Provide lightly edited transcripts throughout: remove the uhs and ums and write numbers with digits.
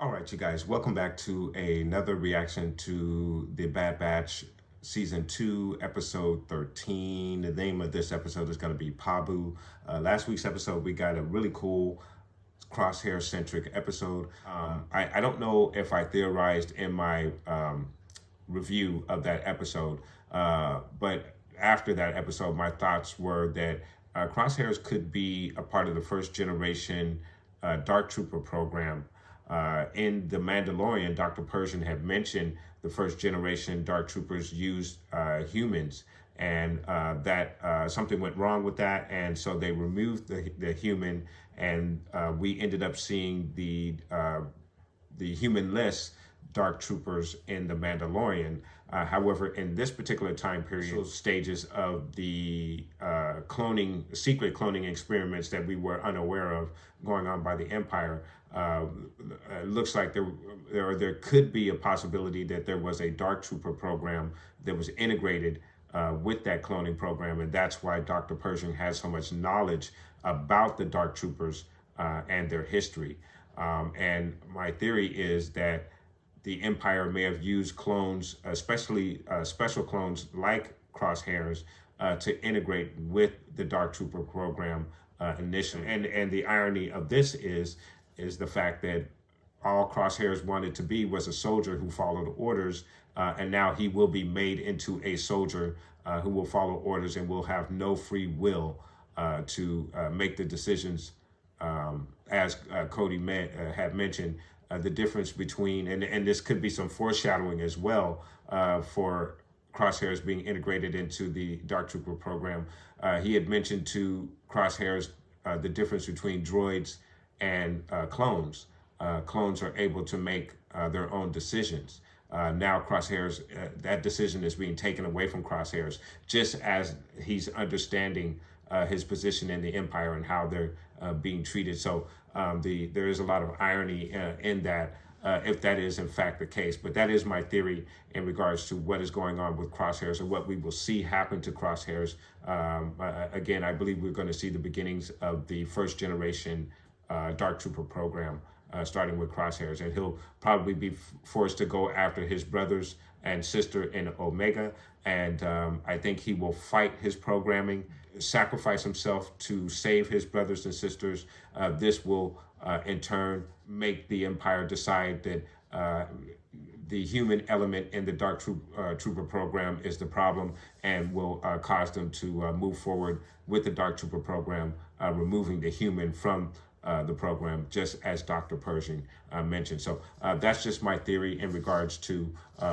All right, you guys, welcome back to another reaction to the Bad Batch Season 2, Episode 13. The name of this episode is going to be Pabu. Last week's episode, we got a really cool crosshair-centric episode. I don't know if I theorized in my review of that episode, but after that episode, my thoughts were that Crosshairs could be a part of the first generation Dark Trooper program. In The Mandalorian, Dr. Persian had mentioned the first generation Dark Troopers used humans, and that something went wrong with that, and so they removed the human, and we ended up seeing the humanless Dark Troopers in The Mandalorian. However, in this particular time period, stages of the secret cloning experiments that we were unaware of going on by the Empire, looks like there could be a possibility that there was a Dark Trooper program that was integrated with that cloning program, and that's why Dr. Pershing has so much knowledge about the Dark Troopers and their history. And my theory is that the Empire may have used clones, especially special clones like Crosshairs, to integrate with the Dark Trooper program initially. And the irony of this is the fact that all Crosshairs wanted to be was a soldier who followed orders, and now he will be made into a soldier who will follow orders and will have no free will to make the decisions, as Cody had mentioned. The difference between, and this could be some foreshadowing as well for Crosshairs being integrated into the Dark Trooper program. He had mentioned to Crosshairs the difference between droids and clones. Clones are able to make their own decisions. Now Crosshairs, that decision is being taken away from Crosshairs, just as he's understanding his position in the Empire and how they're being treated. So there is a lot of irony in that, if that is in fact the case. But that is my theory in regards to what is going on with Crosshairs and what we will see happen to Crosshairs. Again, I believe we're going to see the beginnings of the first generation Dark Trooper program, starting with Crosshairs, and he'll probably be forced to go after his brothers and sister in Omega, and I think he will fight his programming, sacrifice himself to save his brothers and sisters. This will in turn make the Empire decide that the human element in the Dark Trooper program is the problem, and will cause them to move forward with the Dark Trooper program, removing the human from the program, just as Dr. Pershing mentioned. So that's just my theory in regards to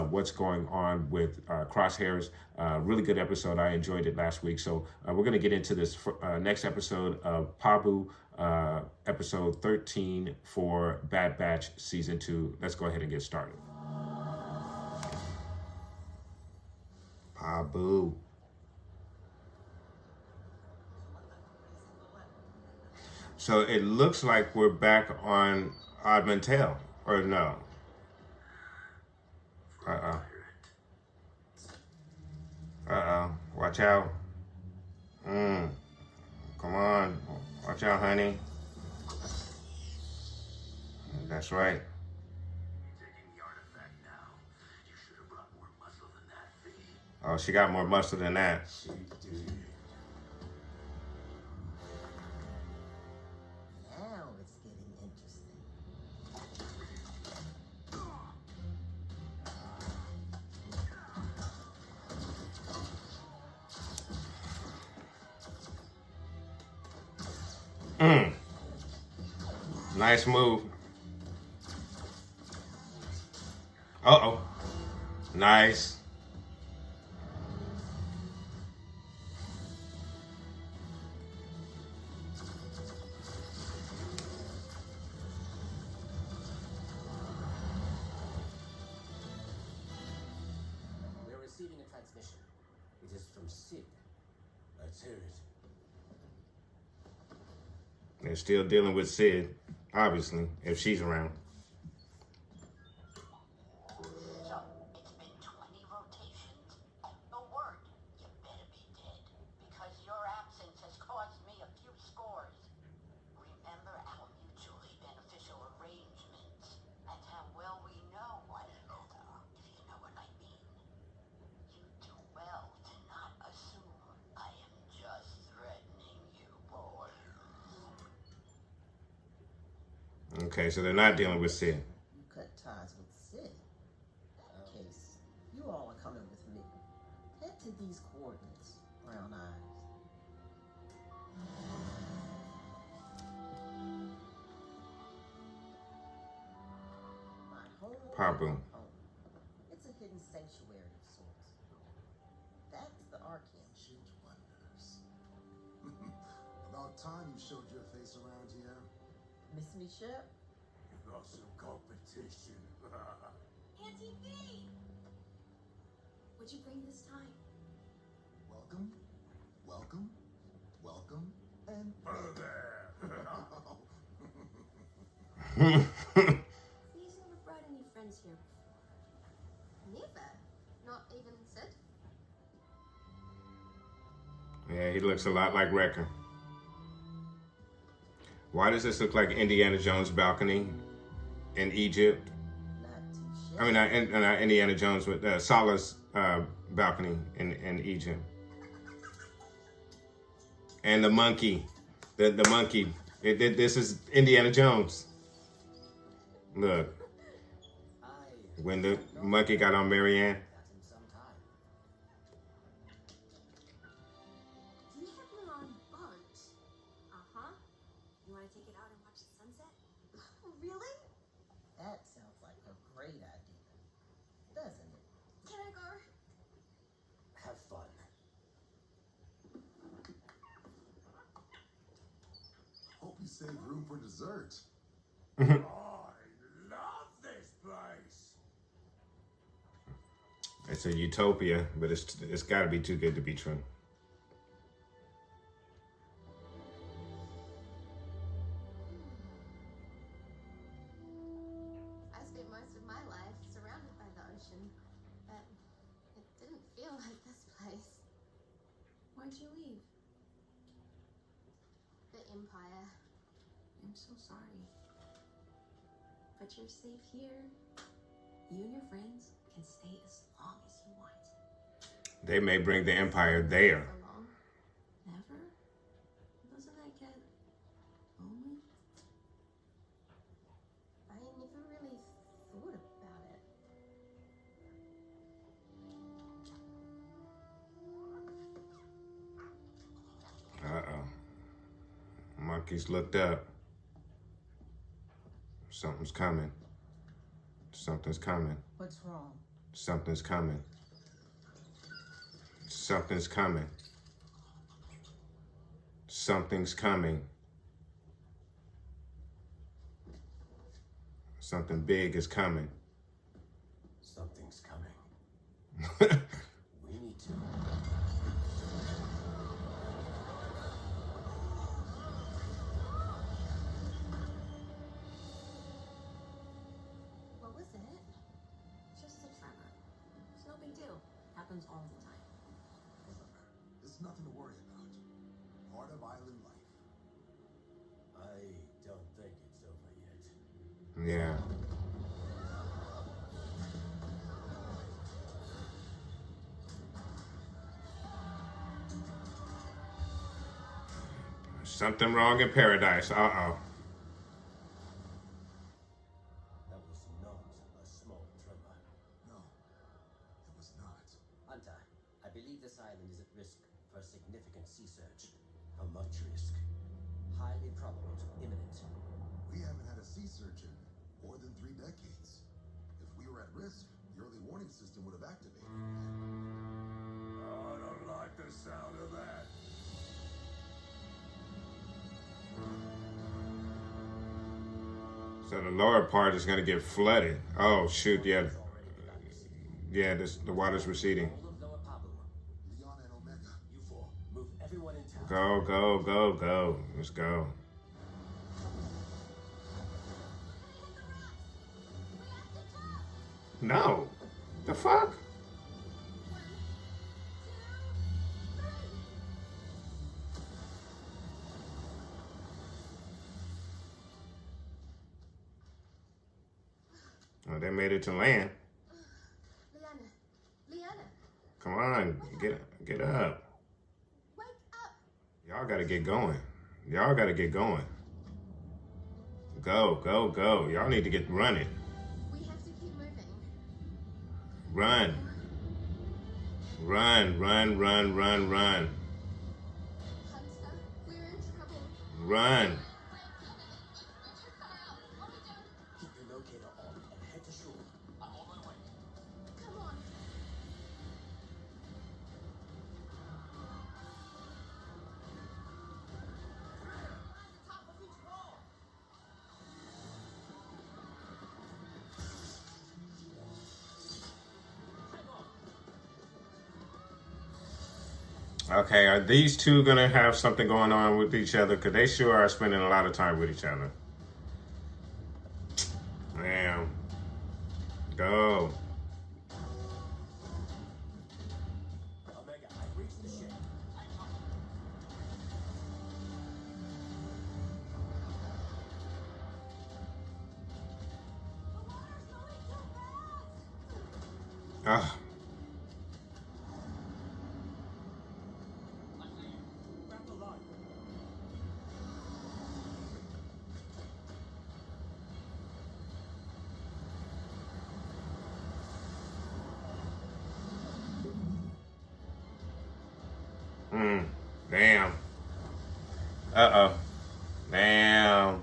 what's going on with Crosshairs. Really good episode. I enjoyed it last week. So we're going to get into this next episode of Pabu, episode 13 for Bad Batch Season 2. Let's go ahead and get started. Pabu. So it looks like we're back on Odd Mantel, or no? Uh-oh. Uh-oh. Watch out. Come on. Watch out, honey. That's right. Oh, she got more muscle than that. Nice move. Uh-oh. Nice. transmission. It is from Sid. Let's hear it. They're still dealing with Sid, obviously, if she's around. So, it's been 20 rotations. A word, you better be dead. Because your absence has cost me a few scores. Remember our mutually beneficial arrangements and how well we know one another, if you know what I mean. You do well to not assume I am just threatening you, boy. Okay, so they're not dealing with Sid. You cut ties with Sid. In that case, you all are coming with me. Head to these coordinates, Brown Eyes. My home Pabu. It's a hidden sanctuary of sorts. That's the Arkham. Shit wonders. About time you showed your face around here. Miss me, Shep? You got some competition. Auntie V! What'd you bring this time? Welcome, welcome, welcome, and there. He's never brought any friends here before. Never? Not even Sid? Yeah, he looks a lot like Wrecker. Why does this look like Indiana Jones' balcony in Egypt? Not too shabby. I mean, not Indiana Jones, but Salah's balcony in Egypt. And the monkey, the monkey. This is Indiana Jones. Look, when the monkey got on Marianne. You have Milan bugged. Uh-huh. You want to take it out and watch the sunset? Really? That sounds like a great idea, doesn't it? Can I go? Have fun. Hope you saved room for dessert. I love this place. It's a utopia, but it's got to be too good to be true. I spent most of my life surrounded by the ocean, but it didn't feel like this place. Why'd you leave? The Empire. I'm so sorry. But you're safe here. You and your friends can stay as long as you want. They may bring the Empire there. So long. Never? Doesn't that get lonely? I never really thought about it. Uh-oh. Monkey's looked up. Something's coming. Something's coming. What's wrong? Something's coming. Something's coming. Something's coming. Something big is coming. Something's coming. We need to. What was it? Just a tremor. It's no big deal. Happens all the time. Remember, there's nothing to worry about. Part of island life. I don't think it's over yet. Yeah. Something wrong in paradise. Uh-oh. That was not a small tremor. No, it was not. Anta, I believe this island is at risk for a significant sea surge. How much risk? Highly probable to imminent. We haven't had a sea surge in more than 3 decades. If we were at risk, the early warning system would have activated. I don't like the sound of that. So the lower part is going to get flooded. Oh, shoot, yeah. Yeah, the water's receding. All of Lower Pabu Go, go, go, go. Let's go. No. The fuck? Oh, they made it to land. Liana, Come on, get up. wake up. Y'all gotta get going. Y'all gotta get going. Go, go, go. Y'all need to get running. We have to keep moving. Run. Run, run, run, run, run. Hunter, we're in trouble. Run. Keep your locator on and head to shore. I'm on my way. Come on. Okay, are these two gonna have something going on with each other? Because they sure are spending a lot of time with each other. Damn. Go. Omega, I've reached the ship. Ah. Grab the line. Damn. Uh-oh. Damn.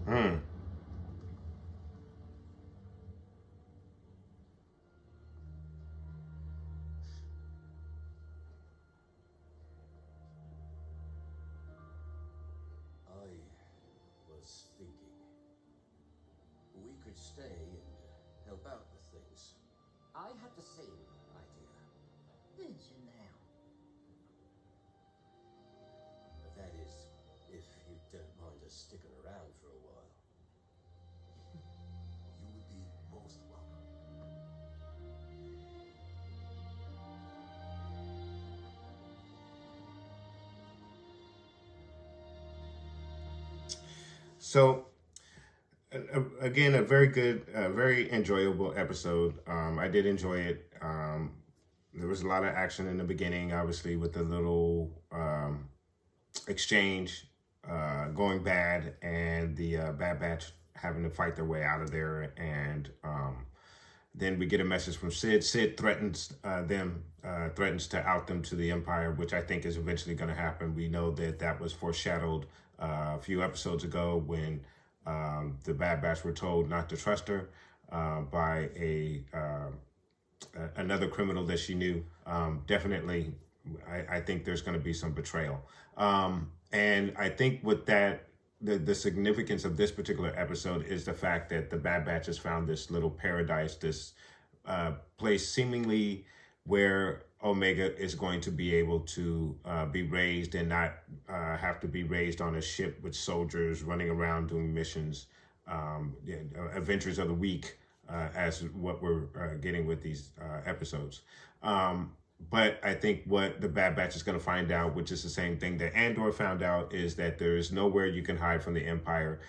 Hmm. I was thinking we could stay and help out with things. I had the same idea. Did you now? But that is, if you don't mind us sticking around for a while. You would be most welcome. So, again, a very good, very enjoyable episode. I did enjoy it. There was a lot of action in the beginning, obviously, with the little exchange going bad and the Bad Batch having to fight their way out of there. And then we get a message from Sid. Sid threatens threatens to out them to the Empire, which I think is eventually going to happen. We know that that was foreshadowed a few episodes ago when the Bad Batch were told not to trust her by another criminal that she knew. Definitely, I think there's going to be some betrayal. And I think with that, the significance of this particular episode is the fact that the Bad Batch has found this little paradise, this place seemingly where Omega is going to be able to be raised and not have to be raised on a ship with soldiers running around doing missions, adventures of the week, as what we're getting with these episodes. But I think what the Bad Batch is going to find out, which is the same thing that Andor found out, is that there is nowhere you can hide from the Empire.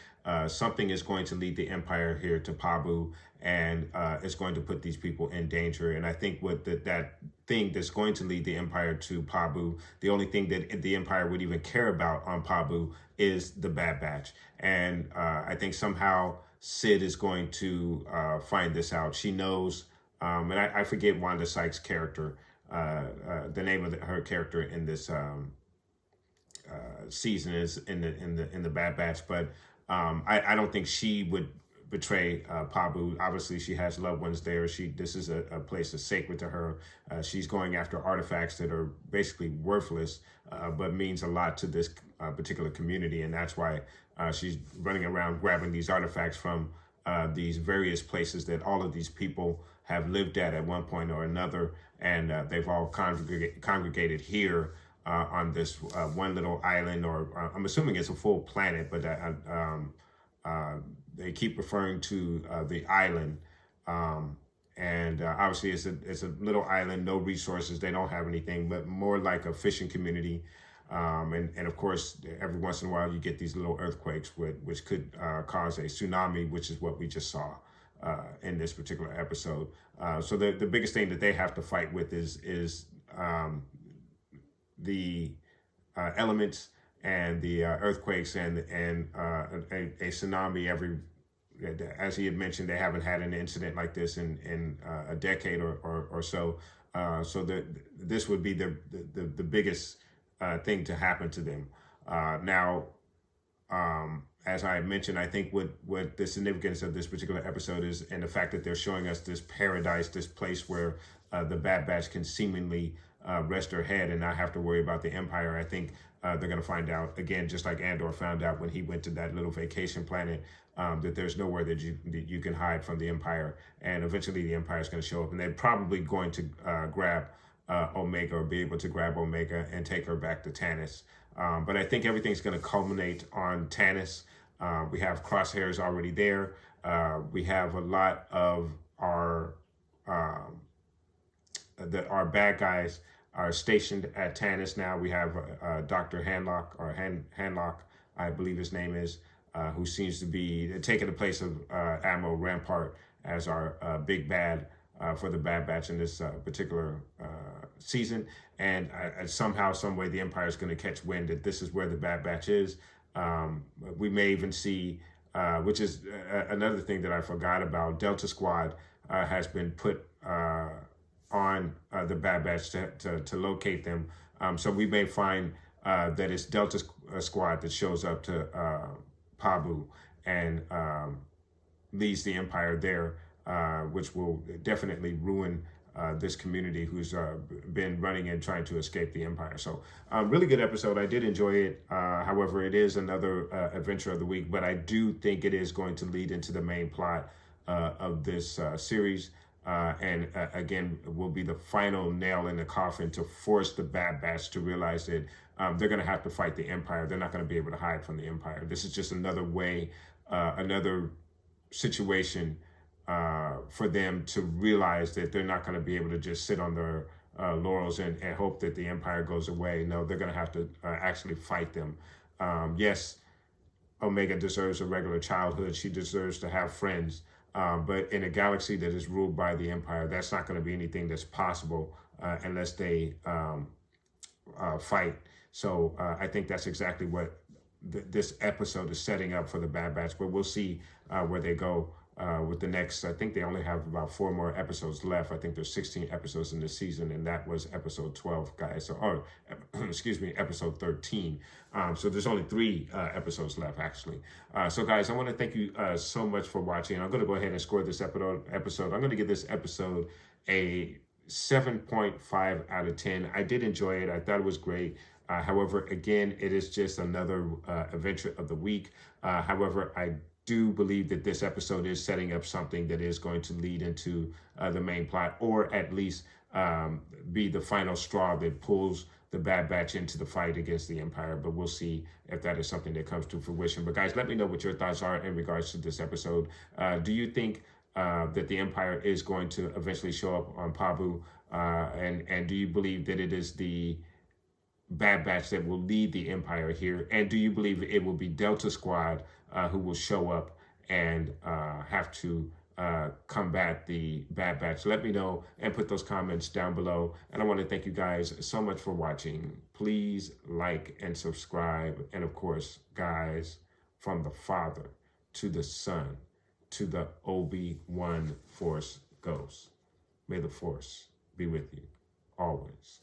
Something is going to lead the Empire here to Pabu, and it's going to put these people in danger. And I think what that thing that's going to lead the Empire to Pabu, the only thing that the Empire would even care about on Pabu is the Bad Batch. And I think somehow Sid is going to find this out. She knows and I forget Wanda Sykes' character, the name of her character in this season is in the Bad Batch, but I don't think she would betray Pabu. Obviously, she has loved ones there. This is a place that's sacred to her. She's going after artifacts that are basically worthless, but means a lot to this particular community, and that's why she's running around grabbing these artifacts from these various places that all of these people have lived at one point or another, and they've all congregated here on this one little island, or I'm assuming it's a full planet, but they keep referring to the island. And obviously it's a little island, no resources, they don't have anything, but more like a fishing community. And of course, every once in a while you get these little earthquakes, which could cause a tsunami, which is what we just saw in this particular episode. So the biggest thing that they have to fight with is the elements and the earthquakes and a tsunami. As he had mentioned, they haven't had an incident like this in a decade or so. So this would be the biggest thing to happen to them. Now, as I mentioned, I think what the significance of this particular episode is, and the fact that they're showing us this paradise, this place where the Bad Batch can seemingly rest their head and not have to worry about the Empire. I think they're going to find out, again, just like Andor found out when he went to that little vacation planet, that there's nowhere that you can hide from the Empire. And eventually the Empire is going to show up, and they're probably going to grab Omega, or be able to grab Omega and take her back to Tanis. But I think everything's going to culminate on Tanis. We have Crosshairs already there. We have a lot of our bad guys are stationed at Tanis now. We have Dr. Hanlock, I believe his name is, who seems to be taking the place of Admiral Rampart as our big bad for the Bad Batch in this particular season. And somehow, some way, the Empire is going to catch wind that this is where the Bad Batch is. We may even see, which is another thing that I forgot about, Delta Squad has been put on the Bad Batch to locate them. So we may find that it's Delta Squad that shows up to Pabu and leads the Empire there, which will definitely ruin this community who's been running and trying to escape the Empire. So really good episode. I did enjoy it. However, it is another adventure of the week, but I do think it is going to lead into the main plot of this series. And again, will be the final nail in the coffin to force the Bad Batch to realize that they're going to have to fight the Empire. They're not going to be able to hide from the Empire. This is just another way, another situation for them to realize that they're not going to be able to just sit on their laurels and hope that the Empire goes away. No, they're going to have to actually fight them. Yes, Omega deserves a regular childhood. She deserves to have friends. But in a galaxy that is ruled by the Empire, that's not going to be anything that's possible unless they fight. So I think that's exactly what this episode is setting up for the Bad Batch. But we'll see where they go with the next. I think they only have about 4 more episodes left. I think there's 16 episodes in this season, and that was episode 12, guys. So, excuse me, episode 13. So there's only 3 episodes left, actually. So, guys, I want to thank you so much for watching. I'm going to go ahead and score this episode. I'm going to give this episode a 7.5 out of 10. I did enjoy it. I thought it was great. However, again, it is just another adventure of the week. However, I do believe that this episode is setting up something that is going to lead into the main plot, or at least be the final straw that pulls the Bad Batch into the fight against the Empire. But we'll see if that is something that comes to fruition. But guys, let me know what your thoughts are in regards to this episode. Do you think that the Empire is going to eventually show up on Pabu? And do you believe that it is the Bad Batch that will lead the Empire here? And do you believe it will be Delta Squad who will show up and have to combat the Bad Batch? Let me know and put those comments down below. And I want to thank you guys so much for watching. Please like and subscribe. And of course, guys, from the Father to the Son to the Obi-Wan Force Ghost. May the force be with you always.